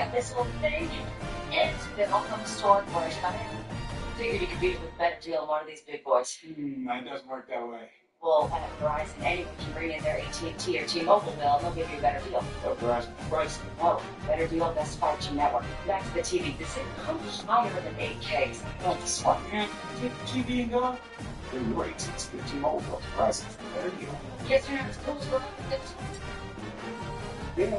And this whole thing is Bill from the store for us. Figured you could beat it with a better deal than one of these big boys. It doesn't work that way. Well, at Verizon, anyone can bring in their AT&T or T-Mobile bill, and they'll give you a better deal. Oh, Verizon price? No, better deal, best 5G network. Back to the TV. This thing comes higher than 8K. It's like a smart Man, take the TV and go. The rates, it's the T-Mobile. Verizon's the better deal. Yes, you're not supposed to. Yeah.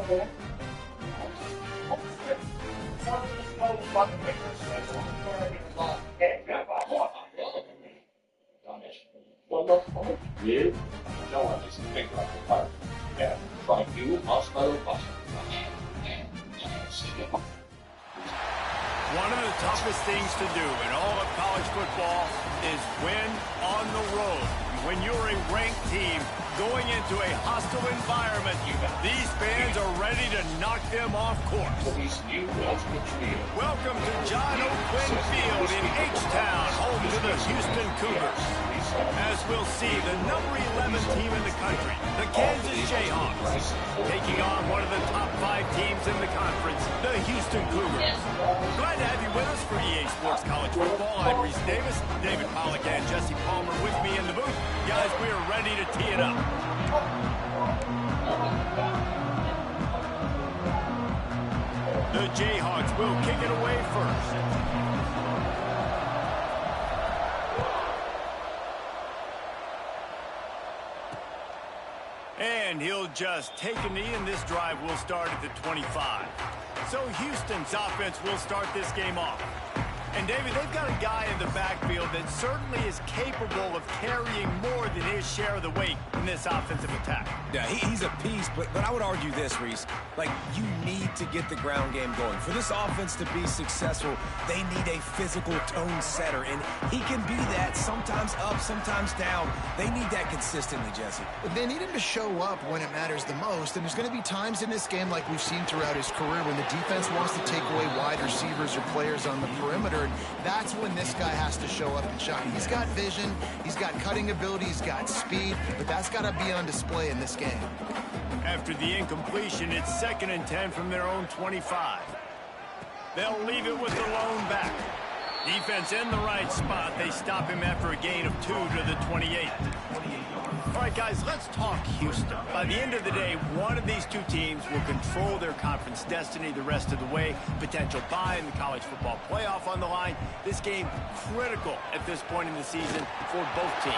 You? No one is think like a part. Yeah, like you, hospital, One of the toughest things to do in all of college football is win on the road. When you're a ranked team going into a hostile environment, these fans are ready to knock them off course. Welcome to John O. Quinn Field in H-Town, home to the Houston Cougars. As we'll see, the number 11 team in the country, the Kansas Jayhawks, taking on one of the top 5 teams in the conference, the Houston Cougars. Glad to have you with us for EA Sports College Football. I'm Reese Davis, David Pollack and Jesse Palmer with me in the booth. Guys, we are ready to tee it up. The Jayhawks will kick it away first. And he'll just take a knee, and this drive will start at the 25. So Houston's offense will start this game off. And, David, they've got a guy in the backfield that certainly is capable of carrying more than his share of the weight in this offensive attack. Yeah, he's a piece, but I would argue this, Reese. Like, you need to get the ground game going. For this offense to be successful, they need a physical tone setter, and he can be that, sometimes up, sometimes down. They need that consistently, Jesse. They need him to show up when it matters the most, and there's going to be times in this game like we've seen throughout his career when the defense wants to take away wide receivers or players on the perimeter. That's when this guy has to show up and shine. He's got vision, he's got cutting ability, he's got speed, but that's got to be on display in this game. After the incompletion, it's 2nd and 10 from their own 25. They'll leave it with the lone back. Defense in the right spot. They stop him after a gain of 2 to the 28. All right, guys, let's talk Houston. By the end of the day, one of these two teams will control their conference destiny the rest of the way. Potential bye in the college football playoff on the line. This game critical at this point in the season for both teams.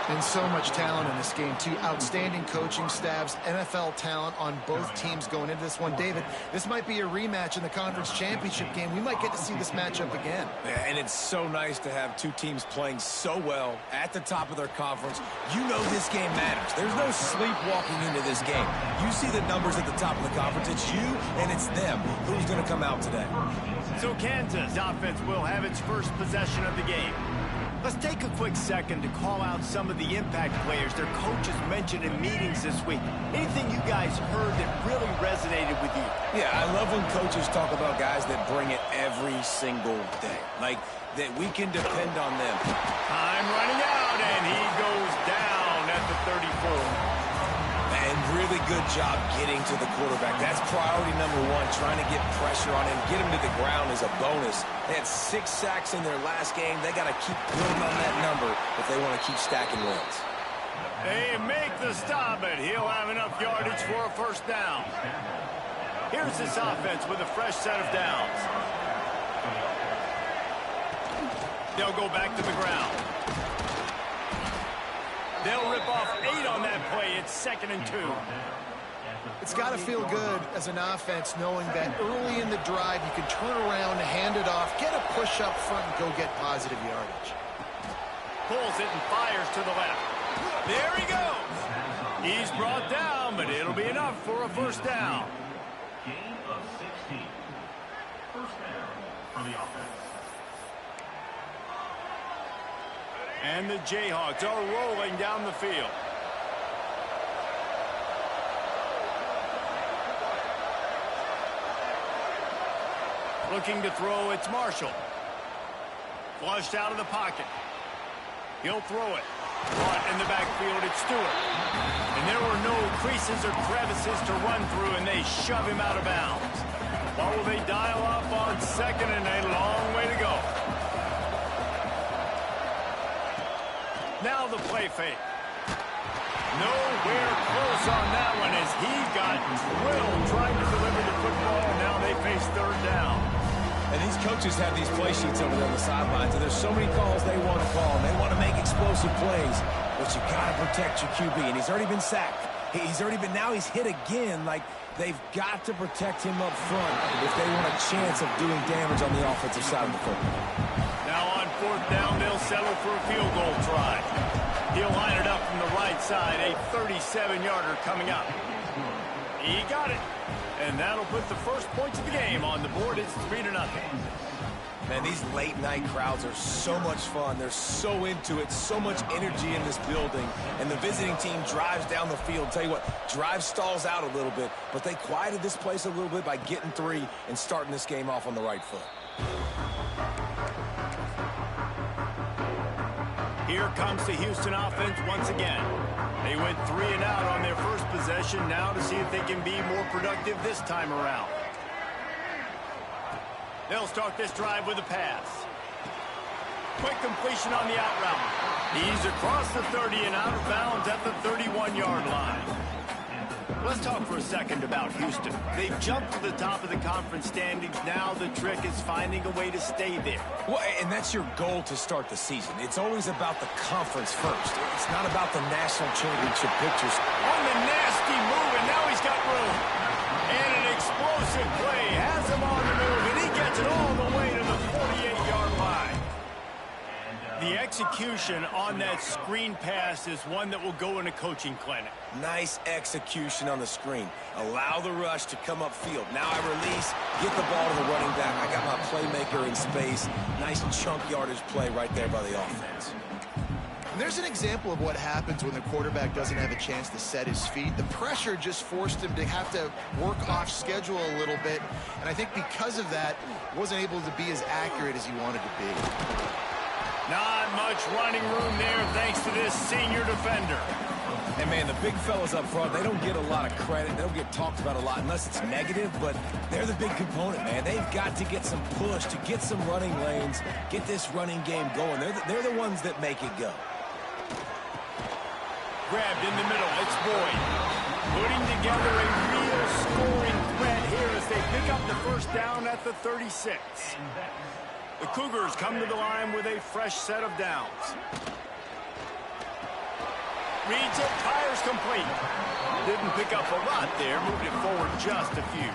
And so much talent in this game, too. Outstanding coaching staffs, NFL talent on both teams going into this one. David, this might be a rematch in the conference championship game. We might get to see this matchup again. Yeah, and it's so nice to have two teams playing so well at the top of their conference. You know this game matters. There's no sleepwalking into this game. You see the numbers at the top of the conference. It's you and it's them. Who's going to come out today? So Kansas offense will have its first possession of the game. Let's take a quick second to call out some of the impact players their coaches mentioned in meetings this week. Anything you guys heard that really resonated with you? Yeah, I love when coaches talk about guys that bring it every single day. Like, that we can depend on them. Time running out, and he goes down at the 34. And really good job getting to the quarterback. That's priority number 1, trying to get pressure on him, get him to the ground as a bonus. They had 6 sacks in their last game. They got to keep building on that number if they want to keep stacking wins. They make the stop, but he'll have enough yardage for a first down. Here's this offense with a fresh set of downs. They'll go back to the ground. They'll rip off 8 on that play. It's 2nd and 2. It's got to feel good as an offense knowing that early in the drive you can turn around, hand it off, get a push up front, and go get positive yardage. Pulls it and fires to the left. There he goes. He's brought down, but it'll be enough for a first down. Gain of 16. First down for the offense. And the Jayhawks are rolling down the field. Looking to throw, it's Marshall. Flushed out of the pocket. He'll throw it. Caught in the backfield, it's Stewart. And there were no creases or crevices to run through, and they shove him out of bounds. What will they dial up on second and a long way to go? Now the play fake. Nowhere close on that one as he got drilled trying to deliver the football. Now they face third down. And these coaches have these play sheets over there on the sidelines, and there's so many calls they want to call, and they want to make explosive plays. But you got to protect your QB, and he's already been sacked. Now he's hit again. Like, they've got to protect him up front if they want a chance of doing damage on the offensive side of the football. Now on fourth down, they'll settle for a field goal try. He'll line it up from the right side, a 37-yarder coming up. He got it. And that'll put the first points of the game on the board. It's 3-0. Man, these late-night crowds are so much fun. They're so into it, so much energy in this building. And the visiting team drives down the field. Tell you what, drive stalls out a little bit, but they quieted this place a little bit by getting 3 and starting this game off on the right foot. Here comes the Houston offense once again. They went 3 and out on their first possession, now to see if they can be more productive this time around. They'll start this drive with a pass. Quick completion on the out route. He's across the 30 and out of bounds at the 31-yard line. Let's talk for a second about Houston. They've jumped to the top of the conference standings. Now the trick is finding a way to stay there. Well, and that's your goal to start the season. It's always about the conference first. It's not about the national championship pictures. On the nasty move, and now he's got room. And an explosive play has him on the move, and he gets it all the way to the 48-yard line. The execution on that screen pass is one that will go in a coaching clinic. Nice execution on the screen. Allow the rush to come upfield. Now I release, get the ball to the running back. I got my playmaker in space. Nice chunk yardage play right there by the offense. There's an example of what happens when the quarterback doesn't have a chance to set his feet. The pressure just forced him to have to work off schedule a little bit. And I think because of that, wasn't able to be as accurate as he wanted to be. Not much running room there thanks to this senior defender. And, man, the big fellas up front, they don't get a lot of credit. They don't get talked about a lot unless it's negative, but they're the big component, man. They've got to get some push, to get some running lanes, get this running game going. They're the ones that make it go. Grabbed in the middle, it's Boyd. Putting together a real scoring threat here as they pick up the first down at the 36. The Cougars come to the line with a fresh set of downs. Reads it, fires complete. Didn't pick up a lot there, moved it forward just a few.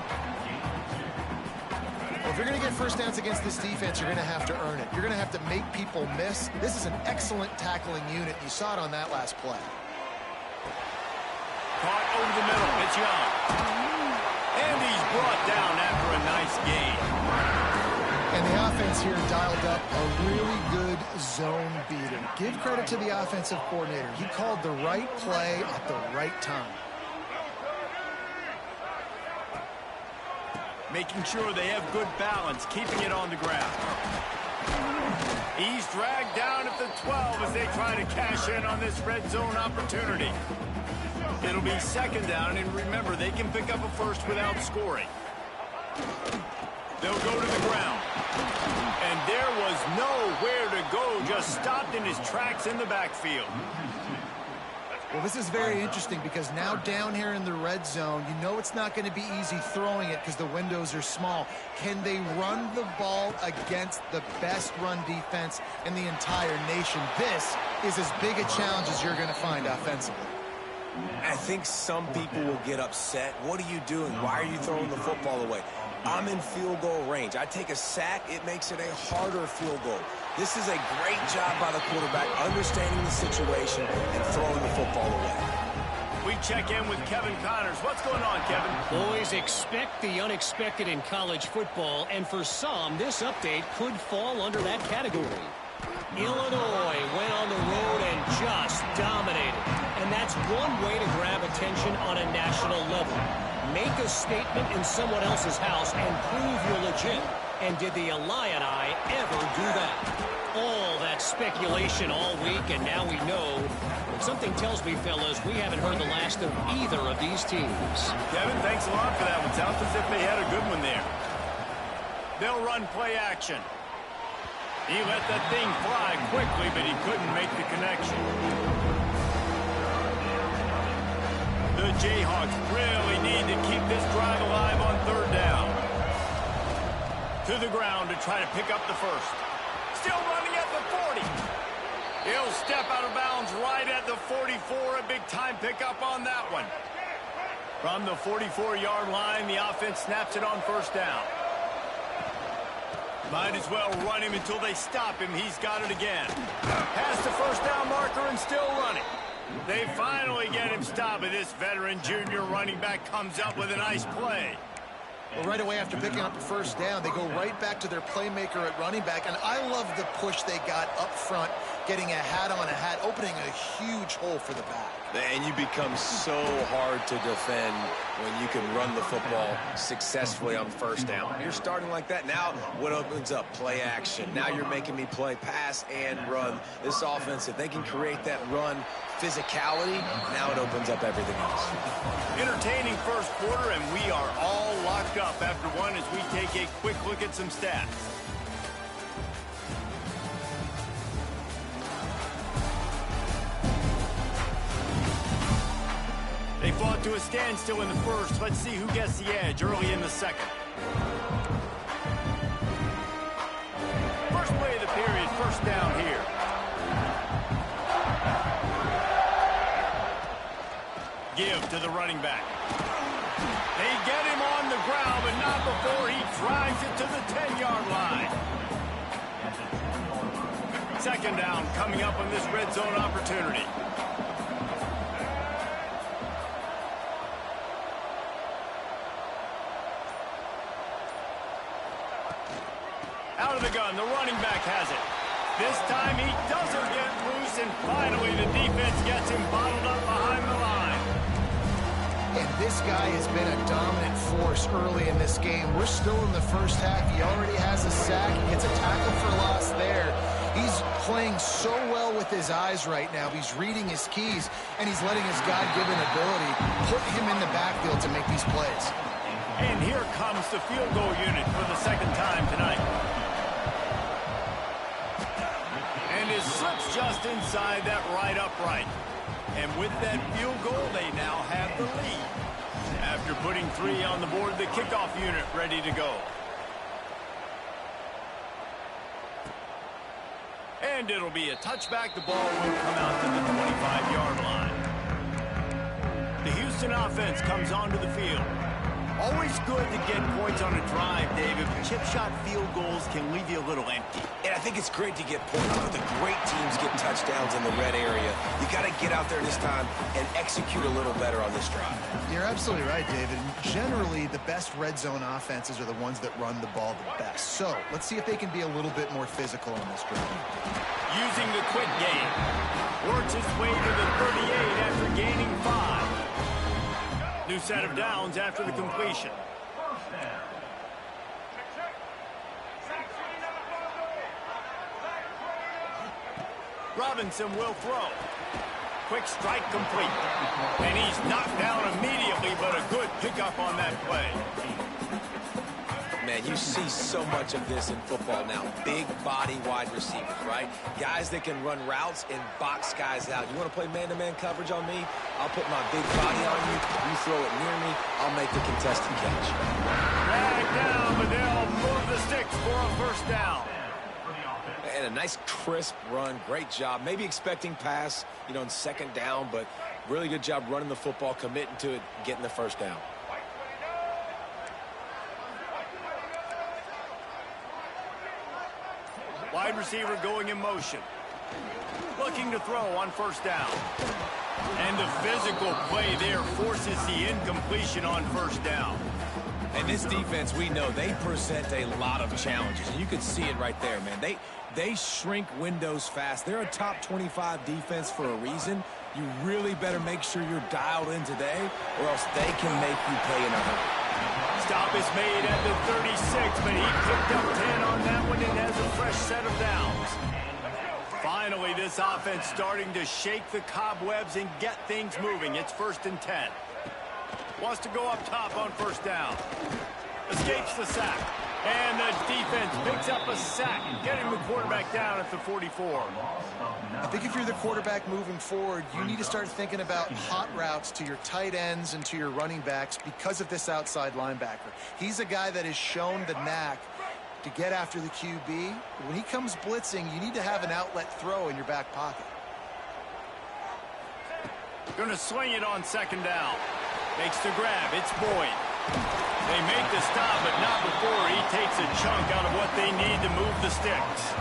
Well, if you're going to get first downs against this defense, you're going to have to earn it. You're going to have to make people miss. This is an excellent tackling unit. You saw it on that last play. Caught over the middle, it's Young. And he's brought down after a nice gain. And the offense here dialed up a really good zone beater. Give credit to the offensive coordinator. He called the right play at the right time. Making sure they have good balance, keeping it on the ground. He's dragged down at the 12 as they try to cash in on this red zone opportunity. It'll be second down, and remember, they can pick up a first without scoring. They'll go to the ground. And there was nowhere to go, just stopped in his tracks in the backfield. Well, this is very interesting because now down here in the red zone, you know it's not going to be easy throwing it because the windows are small. Can they run the ball against the best run defense in the entire nation? This is as big a challenge as you're going to find offensively. I think some people will get upset. What are you doing? Why are you throwing the football away? I'm in field goal range. I take a sack, it makes it a harder field goal. This is a great job by the quarterback, understanding the situation and throwing the football away. We check in with Kevin Connors. What's going on, Kevin? Boys, expect the unexpected in college football, and for some, this update could fall under that category. Illinois went on the road and just dominated. And that's one way to grab attention on a national level. Make a statement in someone else's house and prove you're legit. And did the Illini ever do that? All that speculation all week, and now we know. But something tells me, fellas, we haven't heard the last of either of these teams. Kevin, thanks a lot for that one. Sounds as if they had a good one there. They'll run play action. He let that thing fly quickly, but he couldn't make the connection. The Jayhawks really need to keep this drive alive on third down. To the ground to try to pick up the first. Still running at the 40. He'll step out of bounds right at the 44. A big-time pickup on that one. From the 44-yard line, the offense snaps it on first down. Might as well run him until they stop him. He's got it again. Past the first down marker and still running. They finally get him stopped, but this veteran junior running back comes up with a nice play. Well, right away after picking up the first down, they go right back to their playmaker at running back. And I love the push they got up front, getting a hat on a hat, opening a huge hole for the back. And you become so hard to defend when you can run the football successfully on first down. You're starting like that. Now what opens up? Play action. Now you're making me play pass and run. This offense, if they can create that run physicality, now it opens up everything else. Entertaining first quarter, and we are all locked up after one as we take a quick look at some stats. They fought to a standstill in the first. Let's see who gets the edge early in the second. First play of the period, first down here. Give to the running back. They get him on the ground, but not before he drives it to the 10-yard line. Second down coming up on this red zone opportunity. Out of the gun, the running back has it. This time he doesn't get loose, and finally the defense gets him bottled up behind the line. And this guy has been a dominant force early in this game. We're still in the first half. He already has a sack. He gets a tackle for loss there. He's playing so well with his eyes right now. He's reading his keys, and he's letting his God-given ability put him in the backfield to make these plays. And here comes the field goal unit for the second time tonight. And it slips just inside that right upright. And with that field goal, they now have the lead. After putting 3 on the board, the kickoff unit ready to go. And it'll be a touchback. The ball will come out to the 25-yard line. The Houston offense comes onto the field. Always good to get points on a drive, David, but chip shot field goals can leave you a little empty. And I think it's great to get points, but the great teams get touchdowns in the red area. You got to get out there this time and execute a little better on this drive. You're absolutely right, David. Generally, the best red zone offenses are the ones that run the ball the best. So let's see if they can be a little bit more physical on this drive. Using the quick game. Works his way to the 38 after gaining 5. New set of downs after the completion. Robinson will throw. Quick strike complete. And he's knocked down immediately, but a good pickup on that play. Man, you see so much of this in football now. Big body wide receivers, right? Guys that can run routes and box guys out. You want to play man-to-man coverage on me? I'll put my big body on you. You throw it near me, I'll make the contested catch. Drag down, but they'll move the sticks for a first down. And a nice crisp run. Great job. Maybe expecting pass, in second down, but really good job running the football, committing to it, getting the first down. Wide receiver going in motion. Looking to throw on first down. And the physical play there forces the incompletion on first down. And this defense, we know, they present a lot of challenges. And you can see it right there, man. They shrink windows fast. They're a top 25 defense for a reason. You really better make sure you're dialed in today, or else they can make you pay in a hurry. Stop is made at the 36, but he picked up 10 on that one and has a fresh set of downs. Finally, this offense starting to shake the cobwebs and get things moving. It's 1st and 10. Wants to go up top on first down. Escapes the sack. And the defense picks up a sack, getting the quarterback down at the 44. I think if you're the quarterback moving forward, you need to start thinking about hot routes to your tight ends and to your running backs because of this outside linebacker. He's a guy that has shown the knack to get after the QB. When he comes blitzing, you need to have an outlet throw in your back pocket. Going to swing it on second down. Makes the grab. It's Boyd. They make the stop, but not before he takes a chunk out of what they need to move the sticks.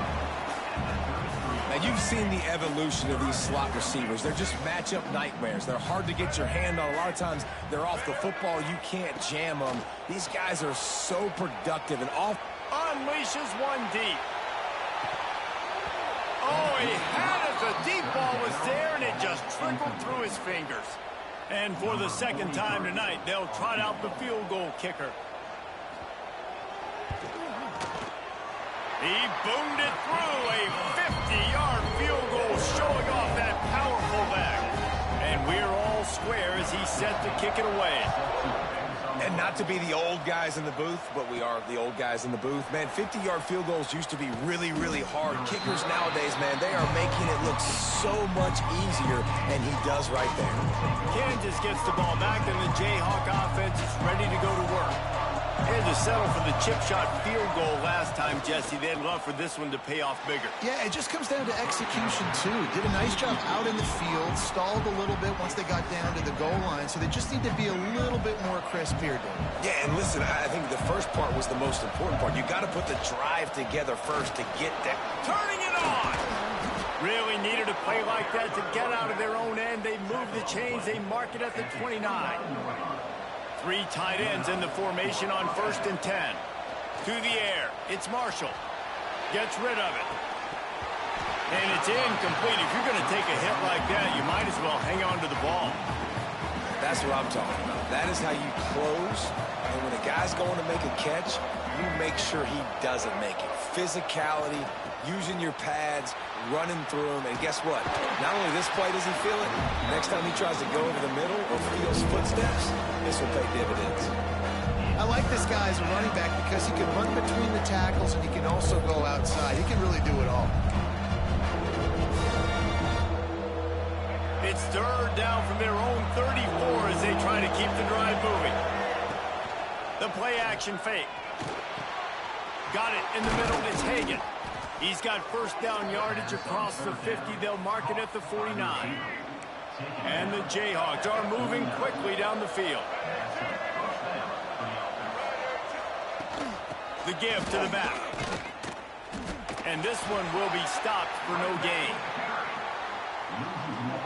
Now, you've seen the evolution of these slot receivers. They're just matchup nightmares. They're hard to get your hand on. A lot of times, they're off the football. You can't jam them. These guys are so productive and off. Unleashes one deep. Oh, he had it. The deep ball was there, and it just trickled through his fingers. And for the second time tonight, they'll trot out the field goal kicker. He boomed it through. A 50-yard field goal showing off that powerful back. And we're all square as he's set to kick it away. And not to be the old guys in the booth, but we are the old guys in the booth. Man, 50-yard field goals used to be really, really hard. Kickers nowadays, man, they are making it look so much easier, and he does right there. Kansas gets the ball back, and the Jayhawk offense is ready to go to work. They had to settle for the chip shot field goal last time, Jesse. They'd love for this one to pay off bigger. Yeah, it just comes down to execution, too. Did a nice job out in the field, stalled a little bit once they got down to the goal line, so they just need to be a little bit more crisp here, Dave. Yeah, and listen, I think the first part was the most important part. You got to put the drive together first to get that. Turning it on! Really needed a play like that to get out of their own end. They move the chains. They mark it at the 29. Three tight ends in the formation on 1st and 10. To the air. It's Marshall. Gets rid of it. And it's incomplete. If you're going to take a hit like that, you might as well hang on to the ball. That's what I'm talking about. That is how you close. And when a guy's going to make a catch, you make sure he doesn't make it. Physicality, using your pads, running through him. And guess what? Not only this play does he feel it, next time he tries to go over the middle or feels footsteps, this will pay dividends. I like this guy as a running back because he can run between the tackles and he can also go outside. He can really do it all. It's third down from their own 34 as they try to keep the drive moving. The play action fake. Got it in the middle. It's Hagan. He's got first down yardage across the 50. They'll mark it at the 49. And the Jayhawks are moving quickly down the field. The give to the back. And this one will be stopped for no gain.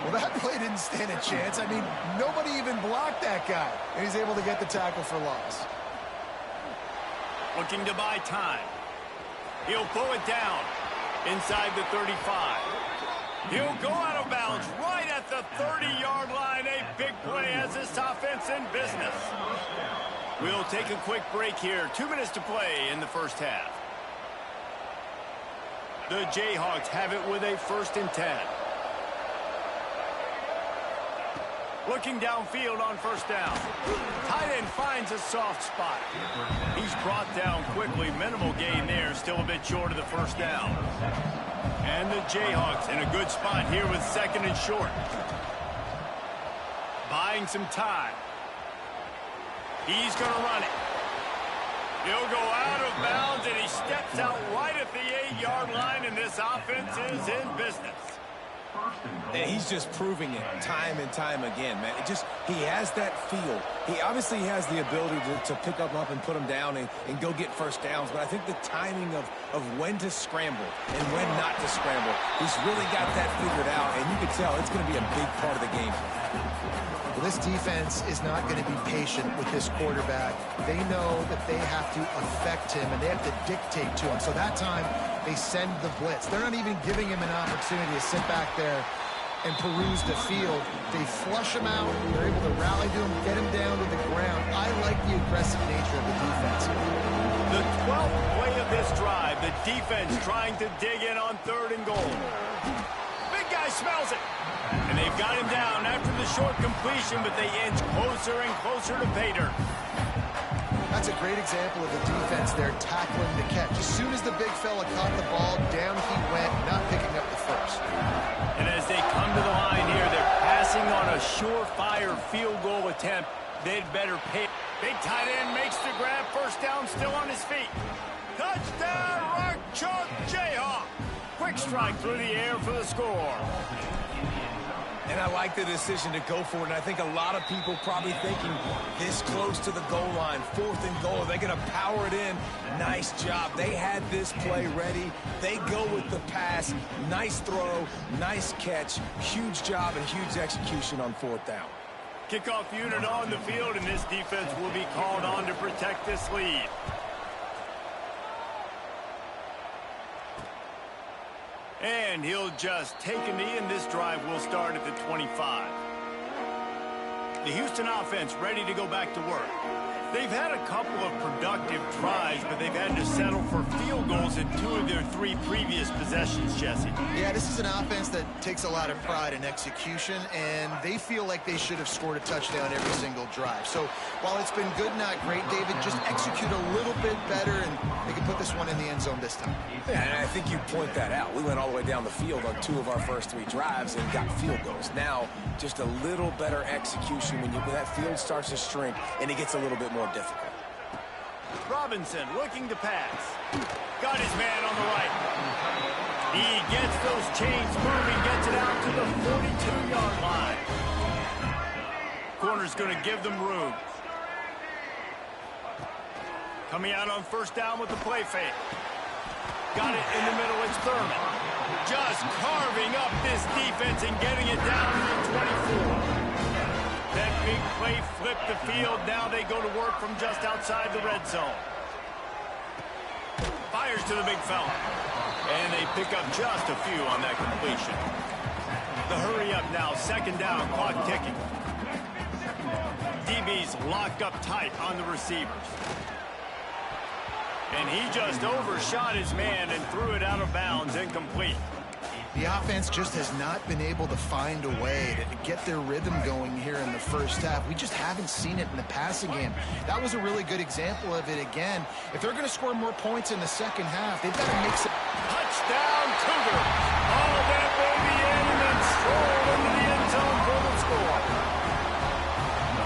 Well, that play didn't stand a chance. I mean, nobody even blocked that guy. And he's able to get the tackle for loss. Looking to buy time. He'll pull it down inside the 35. He'll go out of bounds right at the 30-yard line. A big play has this offense in business. We'll take a quick break here. 2 minutes to play in the first half. The Jayhawks have it with a 1st and 10. Looking downfield on 1st down. Tight end finds a soft spot. He's brought down quickly. Minimal gain there. Still a bit short of the 1st down. And the Jayhawks in a good spot here with 2nd and short. Buying some time. He's going to run it. He'll go out of bounds, and he steps out right at the 8-yard line, and this offense is in business. And he's just proving it time and time again, man. He has that feel. He obviously has the ability to pick them up and put them down and go get first downs. But I think the timing of when to scramble and when not to scramble, he's really got that figured out. And you can tell it's going to be a big part of the game. Well, this defense is not going to be patient with this quarterback. They know that they have to affect him, and they have to dictate to him. So that time, they send the blitz. They're not even giving him an opportunity to sit back there and peruse the field. They flush him out. They're able to rally to him, get him down to the ground. I like the aggressive nature of the defense. The 12th play of this drive, the defense trying to dig in on 3rd and goal. Big guy smells it. And they've got him down after the short completion, but they inch closer and closer to pay dirt. That's a great example of the defense there tackling the catch. As soon as the big fella caught the ball, down he went, not picking up the first. And as they come to the line here, they're passing on a surefire field goal attempt. They'd better pay. Big tight end makes the grab. First down, still on his feet. Touchdown, Rock Chalk Jayhawk. Quick strike through the air for the score. And I like the decision to go for it. And I think a lot of people probably thinking this close to the goal line, 4th and goal. Are they going to power it in? Nice job. They had this play ready. They go with the pass. Nice throw, nice catch. Huge job and huge execution on 4th down. Kickoff unit on the field, and this defense will be called on to protect this lead. And he'll just take a knee, and this drive will start at the 25. The Houston offense ready to go back to work. They've had a couple of productive tries, but they've had to settle for field goals in 2 of their 3 previous possessions, Jesse. Yeah, this is an offense that takes a lot of pride in execution, and they feel like they should have scored a touchdown every single drive. So while it's been good, not great, David, just execute a little bit better, and they can put this one in the end zone this time. Yeah, and I think you point that out. We went all the way down the field on 2 of our first 3 drives and got field goals. Now, just a little better execution when that field starts to shrink and it gets a little bit more difficult. Robinson looking to pass. Got his man on the right. He gets those chains moving, gets it out to the 42-yard line. Corner's going to give them room. Coming out on first down with the play fake. Got it in the middle, it's Thurman. Just carving up this defense and getting it down to the 24. That big play flipped the field. Now they go to work from just outside the red zone. Fires to the big fella. And they pick up just a few on that completion. The hurry up now, 2nd down, clock ticking. DB's locked up tight on the receivers. And he just overshot his man and threw it out of bounds, incomplete. The offense just has not been able to find a way to get their rhythm going here in the first half. We just haven't seen it in the passing game. That was a really good example of it again. If they're going to score more points in the second half, they've got to make some... Touchdown, Cougars! All that will be in and then stroll into the end zone for the score.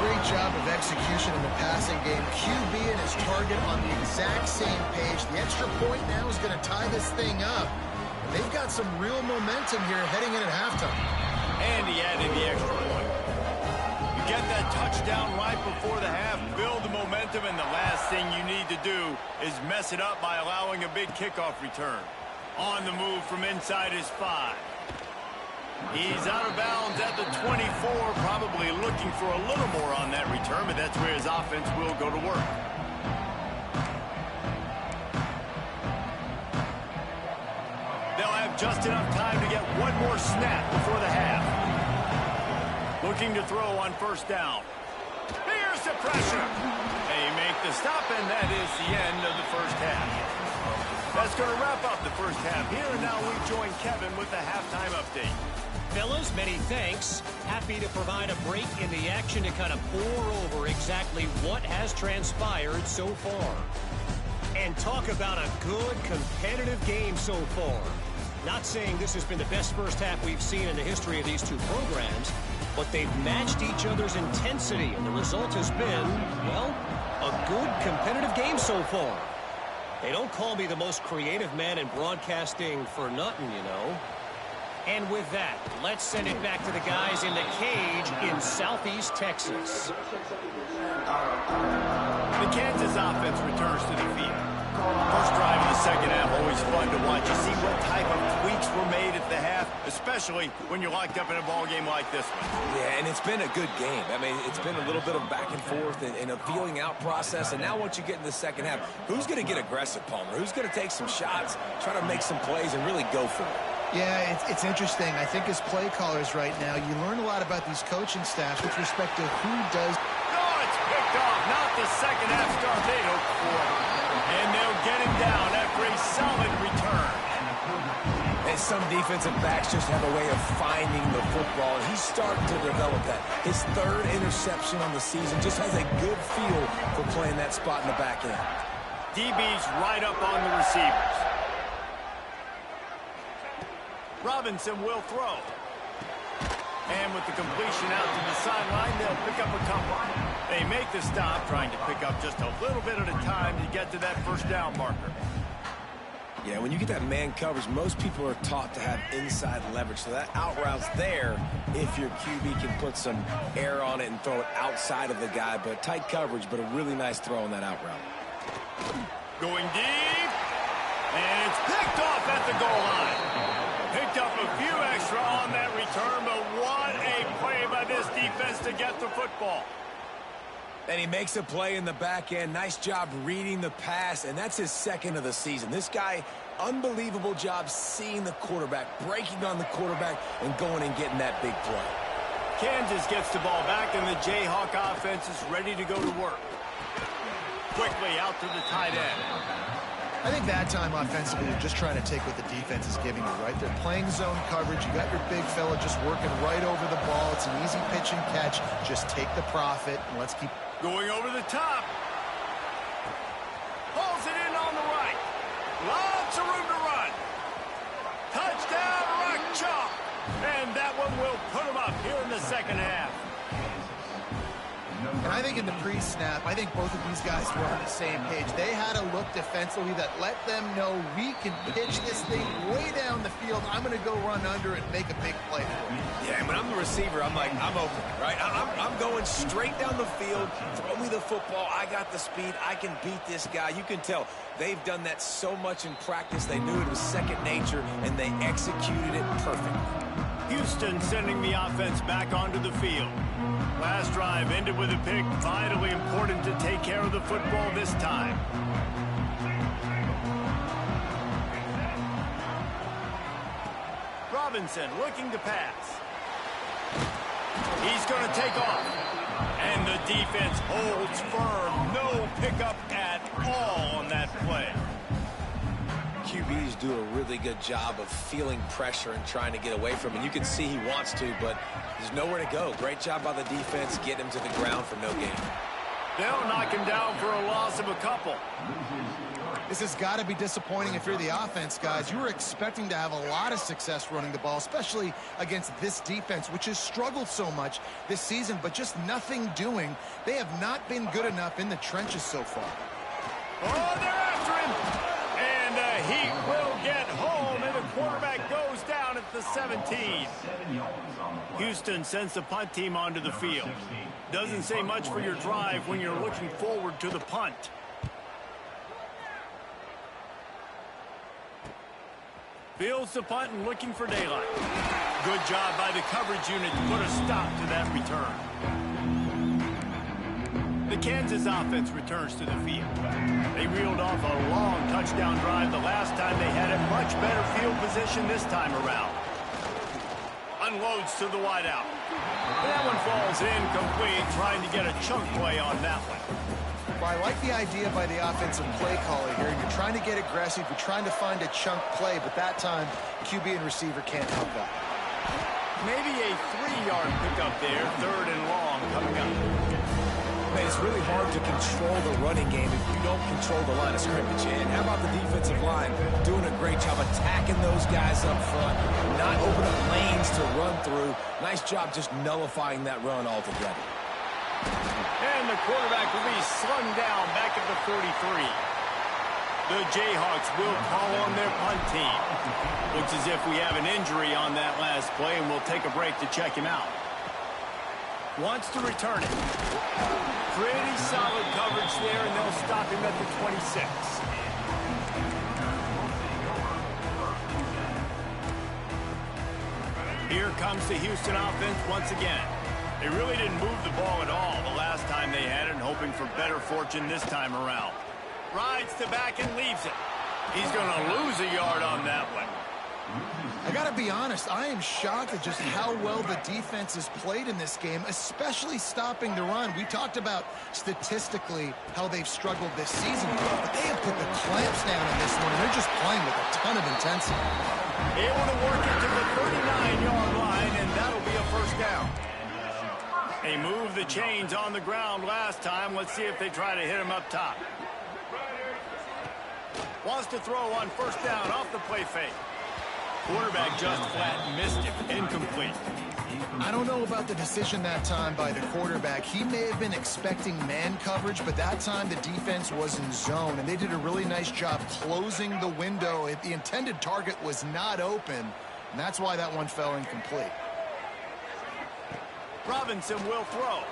Great job of execution in the passing game. QB and his target on the exact same page. The extra point now is going to tie this thing up. They've got some real momentum here heading in at halftime. And he added the extra point. You get that touchdown right before the half, build the momentum, and the last thing you need to do is mess it up by allowing a big kickoff return. On the move from inside his 5. He's out of bounds at the 24, probably looking for a little more on that return, but that's where his offense will go to work. Just enough time to get one more snap before the half. Looking to throw on first down. Here's the pressure. They make the stop, and that is the end of the first half. That's going to wrap up the first half here, and now we join Kevin with the halftime update. Fellas, many thanks. Happy to provide a break in the action to kind of pour over exactly what has transpired so far. And talk about a good competitive game so far. Not saying this has been the best first half we've seen in the history of these 2 programs, but they've matched each other's intensity, and the result has been, well, a good competitive game so far. They don't call me the most creative man in broadcasting for nothing, you know. And with that, let's send it back to the guys in the cage in Southeast Texas. The Kansas offense returns to the field. First drive of the second half, always fun to watch. You see what type of tweaks were made at the half, especially when you're locked up in a ball game like this one. Yeah, and it's been a good game. I mean, it's been a little bit of back and forth and a feeling out process. And now once you get in the second half, who's going to get aggressive, Palmer? Who's going to take some shots, try to make some plays, and really go for it? Yeah, it's interesting. I think as play callers right now, you learn a lot about these coaching staffs with respect to who does. Oh, it's picked off. Not the second half start they'd hoped for. And they'll get him down after a solid return. And some defensive backs just have a way of finding the football, and he's starting to develop that. His third interception on the season, just has a good feel for playing that spot in the back end. DB's right up on the receivers. Robinson will throw. And with the completion out to the sideline, they'll pick up a couple. They make the stop, trying to pick up just a little bit at a time to get to that first down marker. Yeah, when you get that man coverage, most people are taught to have inside leverage. So that out route's there if your QB can put some air on it and throw it outside of the guy. But tight coverage, but a really nice throw on that out route. Going deep. And it's picked off at the goal line. Picked up a few extra on that return, but what a play by this defense to get the football. And he makes a play in the back end. Nice job reading the pass, and that's his second of the season. This guy, unbelievable job seeing the quarterback, breaking on the quarterback, and going and getting that big play. Kansas gets the ball back, and the Jayhawk offense is ready to go to work. Quickly out to the tight end. I think that time offensively, you're just trying to take what the defense is giving you, right? They're playing zone coverage. You got your big fella just working right over the ball. It's an easy pitch and catch. Just take the profit, and let's keep... Going over the top. Pulls it in on the right. Lots of room to run. Touchdown, Rock Chalk. And that one will put him up here in the second half. And I think in the pre-snap, I think both of these guys were on the same page. They had a look defensively that let them know we can pitch this thing way down the field. I'm going to go run under and make a big play for it. Yeah, when I'm the receiver, I'm like, I'm open, right? I'm going straight down the field. Throw me the football. I got the speed. I can beat this guy. You can tell they've done that so much in practice. They knew it was second nature, and they executed it perfectly. Houston sending the offense back onto the field. Last drive ended with a pick. Vitally important to take care of the football this time. Robinson looking to pass. He's going to take off. And the defense holds firm. No pickup at all on that play. QBs do a really good job of feeling pressure and trying to get away from it. You can see he wants to, but there's nowhere to go. Great job by the defense, getting him to the ground for no gain. They'll knock him down for a loss of a couple. This has got to be disappointing if you're the offense, guys. You were expecting to have a lot of success running the ball, especially against this defense, which has struggled so much this season, but just nothing doing. They have not been good enough in the trenches so far. Oh, they're after him. And the Heat will get home, and the quarterback goes down at the 17. Houston sends the punt team onto the field. Doesn't say much for your drive when you're looking forward to the punt. Fields the punt and looking for daylight. Good job by the coverage unit to put a stop to that return. The Kansas offense returns to the field. They reeled off a long touchdown drive the last time. They had a much better field position this time around. Unloads to the wideout. That one falls incomplete, trying to get a chunk play on that one. Well, I like the idea by the offensive play caller here. You're trying to get aggressive. You're trying to find a chunk play, but that time, QB and receiver can't help that. Maybe a 3-yard pickup there, third and long coming up. Man, it's really hard to control the running game if you don't control the line of scrimmage. And how about the defensive line doing a great job attacking those guys up front, not open up lanes to run through. Nice job just nullifying that run altogether. And the quarterback will be slung down back at the 43. The Jayhawks will call on their punt team. Looks as if we have an injury on that last play, and we'll take a break to check him out. Wants to return it. Pretty solid coverage there, and they'll stop him at the 26. Here comes the Houston offense once again. They really didn't move the ball at all the last time they had it, and hoping for better fortune this time around. Rides to back and leaves it. He's going to lose a yard on that one. I got to be honest, I am shocked at just how well the defense has played in this game, especially stopping the run. We talked about statistically how they've struggled this season, but they have put the clamps down in this one, and they're just playing with a ton of intensity. Able to work it to the 39-yard line, and that'll be a first down. They moved the chains on the ground last time. Let's see if they try to hit him up top. Wants to throw on first down off the play fake. Quarterback just flat missed it. Incomplete. I don't know about the decision that time by the quarterback. He may have been expecting man coverage, but that time the defense was in zone, and they did a really nice job closing the window. The intended target was not open, and that's why that one fell incomplete. Robinson will throw.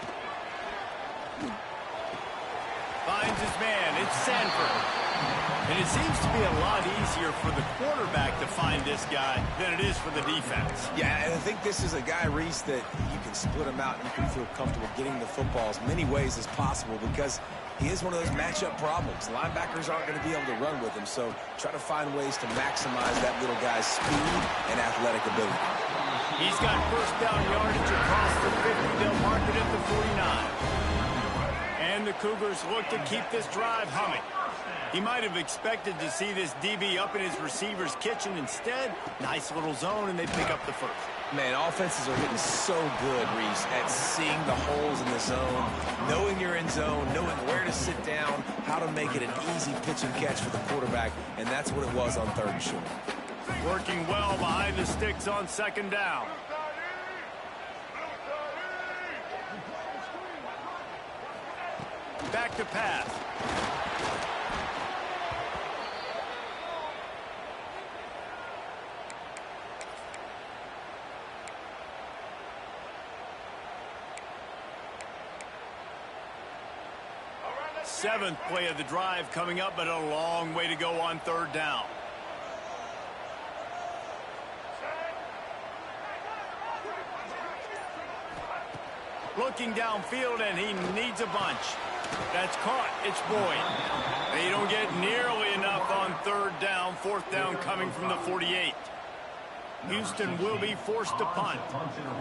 Finds his man. It's Sanford. And it seems to be a lot easier for the quarterback to find this guy than it is for the defense. Yeah, and I think this is a guy, Reese, that you can split him out and you can feel comfortable getting the football as many ways as possible because he is one of those matchup problems. Linebackers aren't going to be able to run with him, so try to find ways to maximize that little guy's speed and athletic ability. He's got first down yardage across the 50. They'll mark it at the 49. And the Cougars look to keep this drive humming. He might have expected to see this DB up in his receiver's kitchen. Instead, nice little zone, and they pick up the first. Man, offenses are getting so good, Reese, at seeing the holes in the zone, knowing you're in zone, knowing where to sit down, how to make it an easy pitch and catch for the quarterback, and that's what it was on third and short. Working well behind the sticks on second down. Back to pass. Seventh play of the drive coming up, but a long way to go on third down. Looking downfield, and he needs a bunch. That's caught. It's Boyd. They don't get nearly enough on third down. Fourth down coming from the 48. Houston will be forced to punt.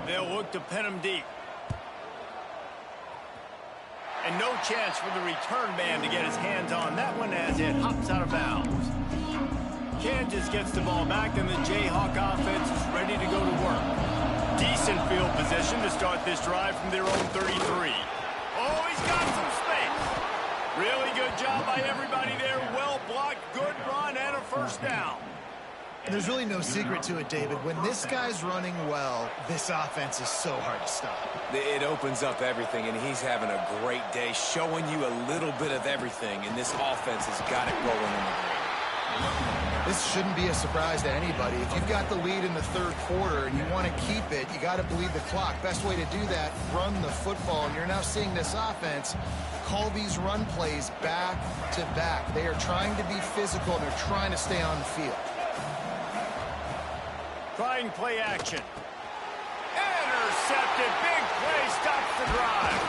They'll look to pin him deep. And no chance for the return man to get his hands on that one as it hops out of bounds. Kansas gets the ball back, and the Jayhawk offense is ready to go to work. Decent field position to start this drive from their own 33. Oh, he's got some space. Really good job by everybody there. Well blocked, good run, and a first down. And there's really no secret to it, David. When this guy's running well, this offense is so hard to stop. It opens up everything, and he's having a great day, showing you a little bit of everything, and this offense has got it rolling in the green. This shouldn't be a surprise to anybody. If you've got the lead in the third quarter and you want to keep it, you got to bleed the clock. Best way to do that, run the football. And you're now seeing this offense call these run plays back to back. They are trying to be physical, and they're trying to stay on the field. Trying play action. Intercepted. Big play stops the drive.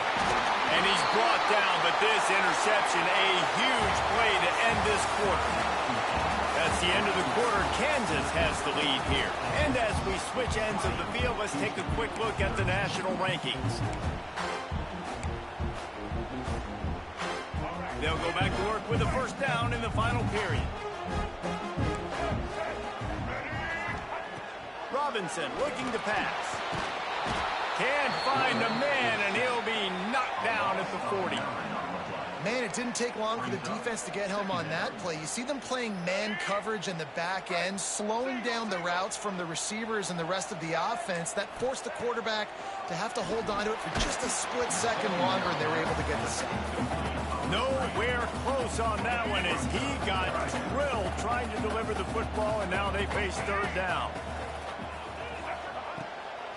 And he's brought down, but this interception, a huge play to end this quarter. That's the end of the quarter. Kansas has the lead here. And as we switch ends of the field, let's take a quick look at the national rankings. They'll go back to work with a first down in the final period. Robinson looking to pass. Can't find a man, and he'll be knocked down at the 40. Man, it didn't take long for the defense to get home on that play. You see them playing man coverage in the back end, slowing down the routes from the receivers and the rest of the offense. That forced the quarterback to have to hold on to it for just a split second longer, and they were able to get the sack. Nowhere close on that one as he got drilled trying to deliver the football, and now they face third down.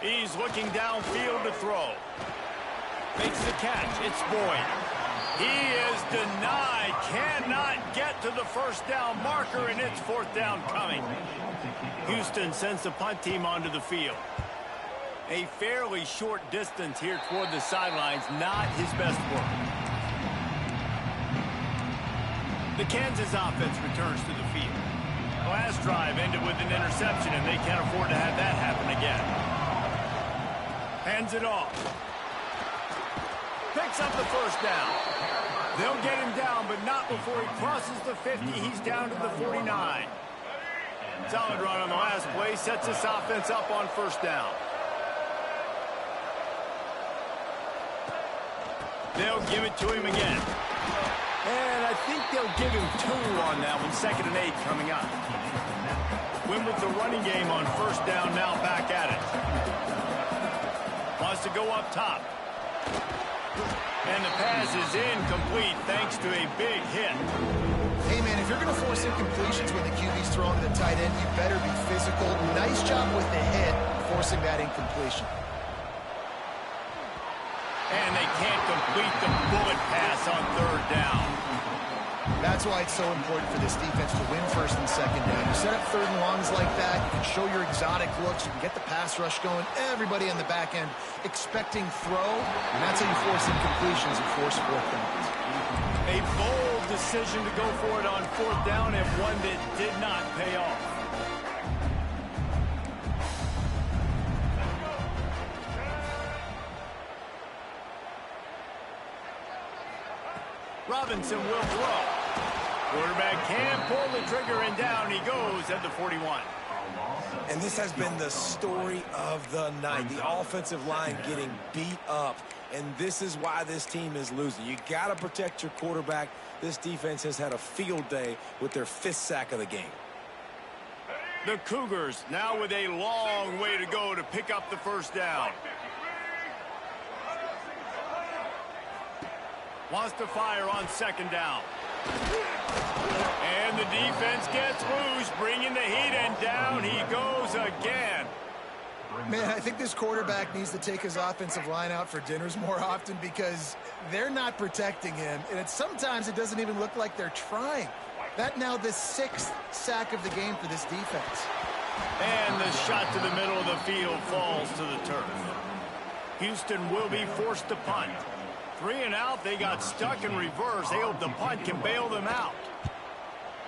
He's looking downfield to throw. Makes the catch. It's Boyd. He is denied. Cannot get to the first down marker, and it's fourth down coming. Houston sends the punt team onto the field. A fairly short distance here toward the sidelines. Not his best work. The Kansas offense returns to the field. Last drive ended with an interception, and they can't afford to have that happen again. Hands it off. Picks up the first down. They'll get him down, but not before he crosses the 50. He's down to the 49. Solid run on the last play. Sets this offense up on first down. They'll give it to him again. And I think they'll give him 2 on that one. 2nd and 8 coming up. Win with the running game on first down, now back at it. Wants to go up top. And the pass is incomplete thanks to a big hit. Hey, man, if you're going to force incompletions when the QB's throwing to the tight end, you better be physical. Nice job with the hit, forcing that incompletion. And they can't complete the bullet pass on 3rd down. That's why it's so important for this defense to win 1st and 2nd down. You set up 3rd and longs like that, you can show your exotic looks, you can get the pass rush going, everybody on the back end expecting throw, and that's how you force incompletions and force 4th downs. A bold decision to go for it on 4th down, and one that did not pay off. Robinson will throw. Quarterback can pull the trigger, and down he goes at the 41. And this has been the story of the night. The offensive line getting beat up, and this is why this team is losing. You got to protect your quarterback. This defense has had a field day with their 5th sack of the game. The Cougars now with a long way to go to pick up the first down. Wants to fire on 2nd down. And the defense gets loose, bringing the heat, and down he goes again. Man, I think this quarterback needs to take his offensive line out for dinners more often because they're not protecting him, and sometimes it doesn't even look like they're trying. That now the 6th sack of the game for this defense. And the shot to the middle of the field falls to the turf. Houston will be forced to punt. 3 and out, they got stuck in reverse. They hope the punt can bail them out.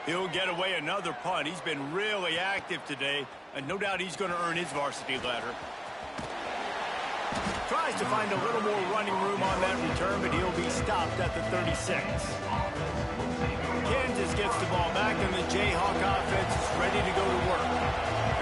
He'll get away another punt. He's been really active today, and no doubt he's going to earn his varsity ladder. Tries to find a little more running room on that return, but he'll be stopped at the 36. Kansas gets the ball back, and the Jayhawk offense is ready to go to work.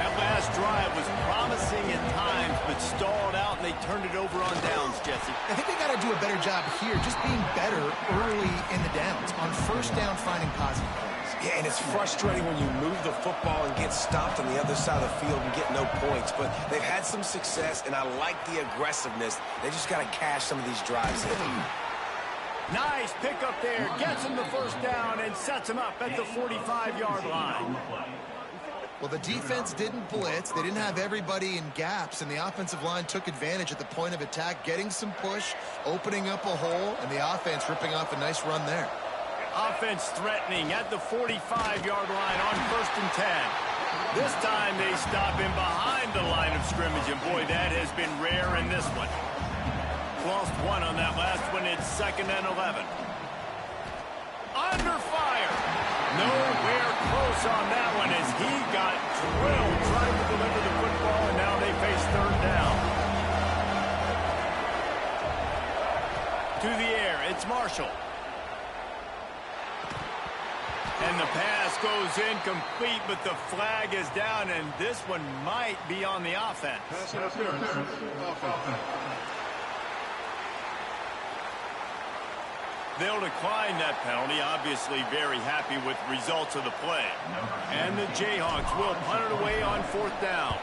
That last drive was promising at times, but stalled out, and they turned it over on downs, Jesse. I think they got to do a better job here, just being better early in the downs. On first down, finding positive plays. Yeah, and it's frustrating when you move the football and get stopped on the other side of the field and get no points. But they've had some success, and I like the aggressiveness. They just got to cash some of these drives in. Nice pick up there. Gets him the first down and sets him up at the 45-yard line. Well, the defense didn't blitz. They didn't have everybody in gaps, and the offensive line took advantage at the point of attack, getting some push, opening up a hole, and the offense ripping off a nice run there. Offense threatening at the 45-yard line on 1st and 10. This time they stop him behind the line of scrimmage, and boy, that has been rare in this one. Lost 1 on that last one. It's 2nd and 11. Under fire. Nowhere close on that one as he got drilled trying to deliver the football, and now they face 3rd down. To the air, it's Marshall. And the pass goes incomplete, but the flag is down, and this one might be on the offense. They'll decline that penalty, obviously very happy with the results of the play. And the Jayhawks will punt it away on 4th down.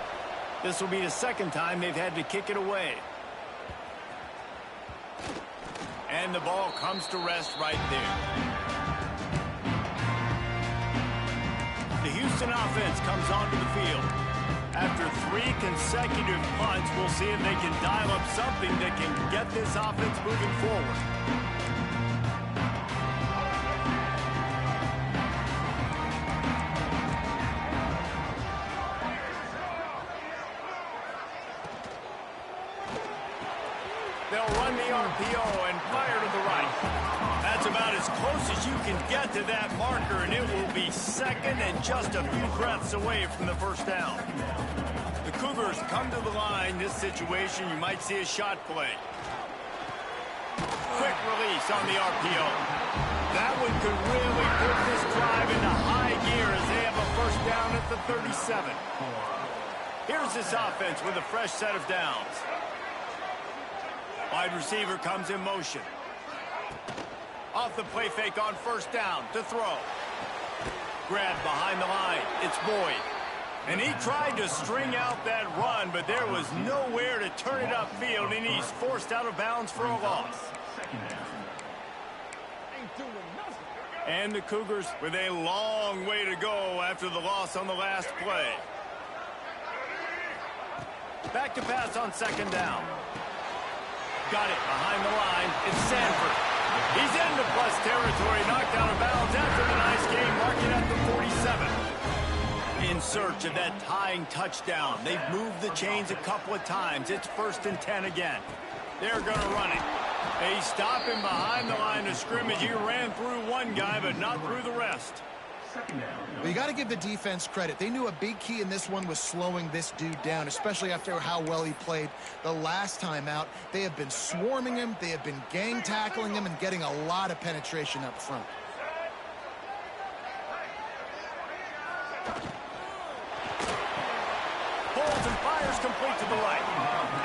This will be the 2nd time they've had to kick it away. And the ball comes to rest right there. The Houston offense comes onto the field. After 3 consecutive punts, we'll see if they can dial up something that can get this offense moving forward. They'll run the RPO and fire to the right. That's about as as close as you can get to that marker, and it will be second and just a few breaths away from the first down. The Cougars come to the line. This situation, you might see a shot play. Quick release on the RPO. That one could really put this drive into high gear as they have a first down at the 37. Here's this offense with a fresh set of downs. Wide receiver comes in motion. Off the play fake on first down to throw. Grabbed behind the line. It's Boyd. And he tried to string out that run, but there was nowhere to turn it upfield, and he's forced out of bounds for a loss. And the Cougars with a long way to go after the loss on the last play. Back to pass on second down. Got it behind the line. It's Sanford. He's into plus territory, knocked out of bounds after the nice game, marking at the 47. In search of that tying touchdown. They've moved the chains a couple of times. It's 1st and 10 again. They're going to run it. They stop him behind the line of scrimmage. He ran through one guy, but not through the rest. Well, you got to give the defense credit. They knew a big key in this one was slowing this dude down, especially after how well he played the last time out. They have been swarming him. They have been gang tackling him and getting a lot of penetration up front. Holds and fires complete to the right.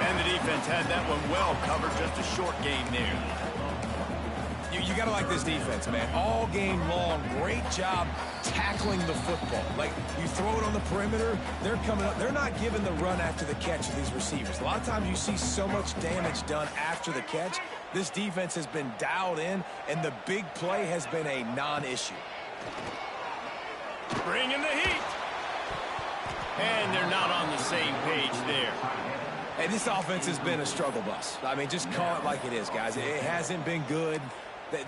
And the defense had that one well covered. Just a short game there. You got to like this defense, man. All game long, great job tackling the football. Like, you throw it on the perimeter, they're coming up. They're not giving the run after the catch of these receivers. A lot of times you see so much damage done after the catch. This defense has been dialed in, and the big play has been a non-issue. Bringing the heat. And they're not on the same page there. Hey, this offense has been a struggle bus. I mean, just call it like it is, guys. It hasn't been good,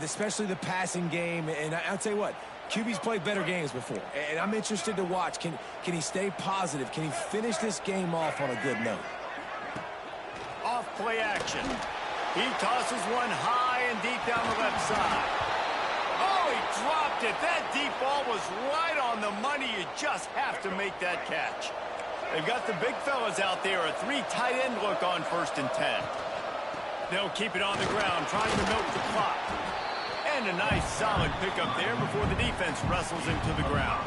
especially the passing game. And I'll tell you what, QB's played better games before. And I'm interested to watch. Can he stay positive? Can he finish this game off on a good note? Off play action. He tosses one high and deep down the left side. Oh, he dropped it. That deep ball was right on the money. You just have to make that catch. They've got the big fellas out there. A 3 tight end look on 1st and 10. They'll keep it on the ground, trying to milk the clock. And a nice solid pickup there before the defense wrestles him to the ground.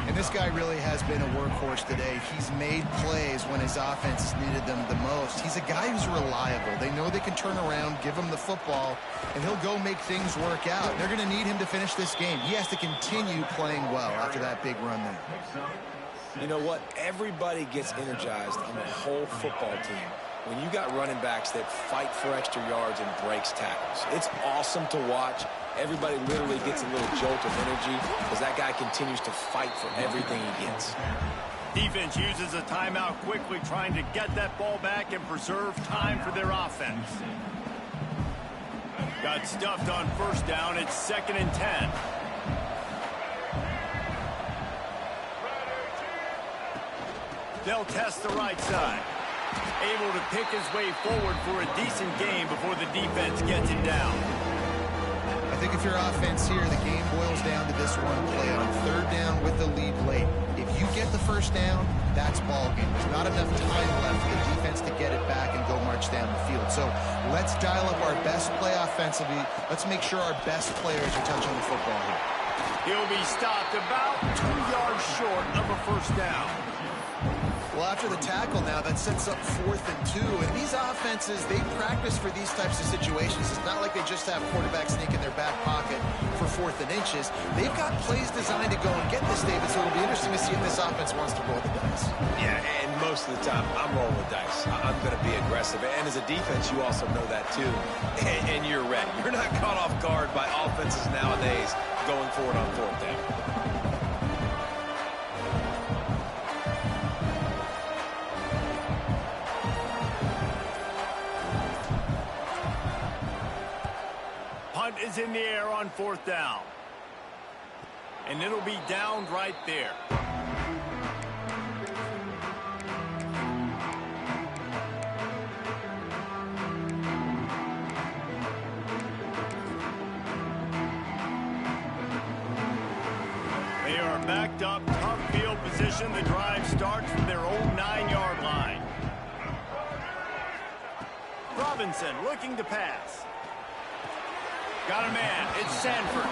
And this guy really has been a workhorse today. He's made plays when his offense needed them the most. He's a guy who's reliable. They know they can turn around, give him the football, and he'll go make things work out. They're going to need him to finish this game. He has to continue playing well after that big run there. You know what? Everybody gets energized on the whole football team when you got running backs that fight for extra yards and breaks tackles. It's awesome to watch. Everybody literally gets a little jolt of energy because that guy continues to fight for everything he gets. Defense uses a timeout quickly, trying to get that ball back and preserve time for their offense. Got stuffed on 1st down. It's 2nd and 10. They'll test the right side. Able to pick his way forward for a decent game before the defense gets him down. I think if your offense here, the game boils down to this one play on 3rd down with the lead late. If you get the 1st down, that's ball game. There's not enough time left for the defense to get it back and go march down the field. So let's dial up our best play offensively. Let's make sure our best players are touching the football here. He'll be stopped about 2 yards short of a 1st down. Well, after the tackle now, that sets up 4th and 2. And these offenses, they practice for these types of situations. It's not like they just have quarterbacks sneak in their back pocket for 4th and inches. They've got plays designed to go and get this, David, so it'll be interesting to see if this offense wants to roll the dice. Yeah, and most of the time, I'm rolling the dice. I'm going to be aggressive. And as a defense, you also know that, too. And you're ready. You're not caught off guard by offenses nowadays going forward on 4th down. Is in the air on 4th down. And it'll be downed right there. are backed up, tough field position. The drive starts from their own 9-yard line. Robinson looking to pass. Got a man. It's Sanford.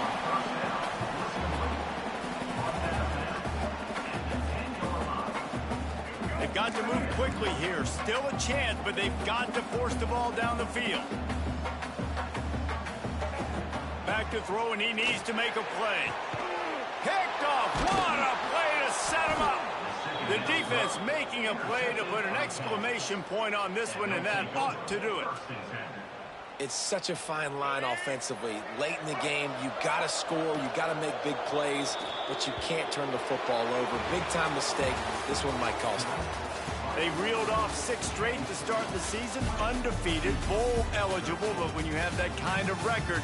They've got to move quickly here. Still a chance, but they've got to force the ball down the field. Back to throw, and he needs to make a play. Picked off. What a play to set him up. The defense making a play to put an exclamation point on this one, and that ought to do it. It's such a fine line offensively. Late in the game, you got to score, you got to make big plays, but you can't turn the football over. Big-time mistake. This one might cost them. They reeled off 6 straight to start the season, undefeated, bowl eligible, but when you have that kind of record,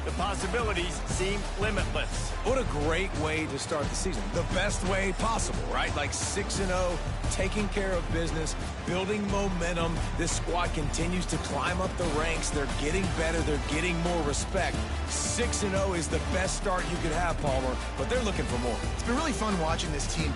the possibilities seem limitless. What a great way to start the season. The best way possible, right? Like 6-0, taking care of business, building momentum. This squad continues to climb up the ranks. They're getting better. They're getting more respect. 6-0 is the best start you could have, Palmer, but they're looking for more. It's been really fun watching this team,